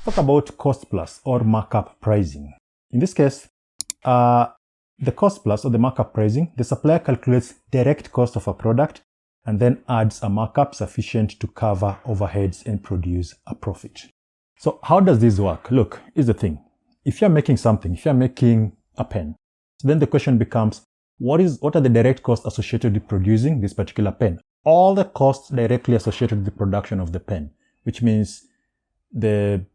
talk about cost plus or markup pricing. In this case, the cost plus or the markup pricing, the supplier calculates direct cost of a product and then adds a markup sufficient to cover overheads and produce a profit. So how does this work? Look, here's the thing. If you're making something, if you're making a pen, so then the question becomes, what are the direct costs associated with producing this particular pen? All the costs directly associated with the production of the pen, which means the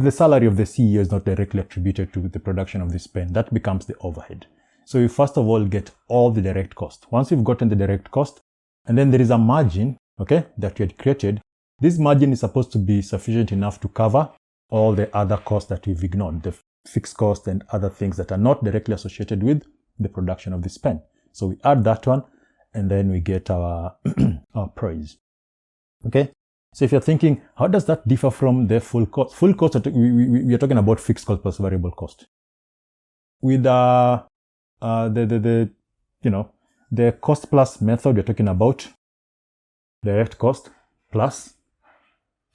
salary of the CEO is not directly attributed to the production of this pen. That becomes the overhead. So you first of all get all the direct cost. Once you've gotten the direct cost, and then there is a margin, okay, that you had created. This margin is supposed to be sufficient enough to cover all the other costs that we've ignored, the fixed cost and other things that are not directly associated with the production of this pen. So we add that one, and then we get our, our price. Okay. So if you're thinking, how does that differ from the full cost? Full cost, we are talking about fixed cost plus variable cost. With the cost plus method, we're talking about direct cost plus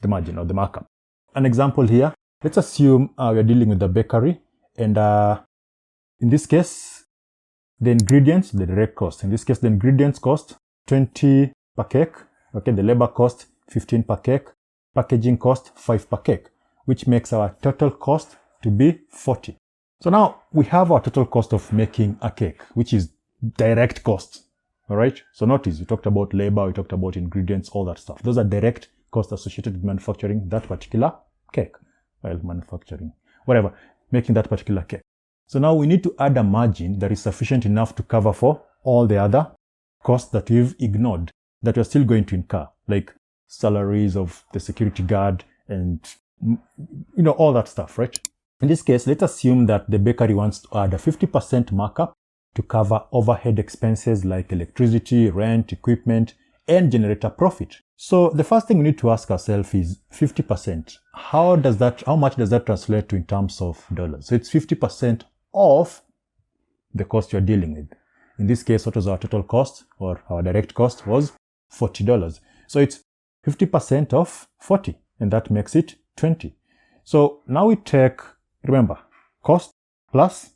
the margin or the markup. An example here, let's assume we're dealing with the bakery, and in this case, the ingredients, the direct cost. In this case, the ingredients cost 20 per cake. Okay, the labor cost 15 per cake, packaging cost 5 per cake, which makes our total cost to be 40. So now we have our total cost of making a cake, which is direct cost. All right. So notice we talked about labor, we talked about ingredients, all that stuff. Those are direct costs associated with manufacturing that particular cake. Well, manufacturing, whatever, making that particular cake. So now we need to add a margin that is sufficient enough to cover for all the other costs that we've ignored, that we're still going to incur, like salaries of the security guard and, all that stuff, right? In this case, let's assume that the bakery wants to add a 50% markup to cover overhead expenses like electricity, rent, equipment, and generate a profit. So the first thing we need to ask ourselves is 50%. How much does that translate to in terms of dollars? So it's 50% of the cost you're dealing with. In this case, what was our total cost, or our direct cost was $40. So it's 50% of 40, and that makes it 20. So now we take, remember, cost plus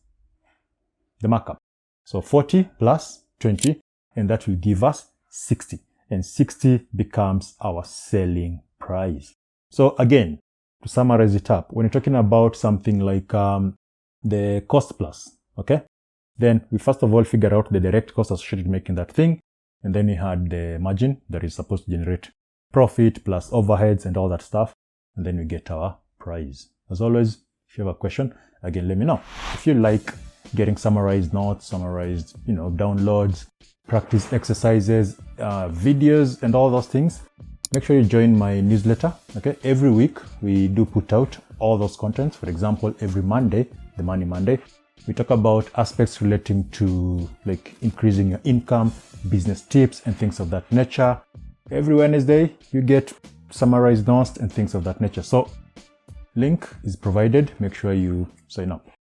the markup. So 40 plus 20, and that will give us 60. And 60 becomes our selling price. So again, to summarize it up, when you're talking about something like the cost plus, okay, then we first of all figure out the direct cost associated with making that thing, and then we had the margin that is supposed to generate profit plus overheads and all that stuff, and then we get our price. As always, if you have a question, again, let me know. If you like getting summarized notes, summarized, downloads, practice exercises, videos, and all those things, make sure you join my newsletter. Okay, every week we do put out all those contents. For example, every Monday, the Money Monday, we talk about aspects relating to like increasing your income, business tips, and things of that nature. Every Wednesday, you get summarized notes and things of that nature. So link is provided. Make sure you sign up.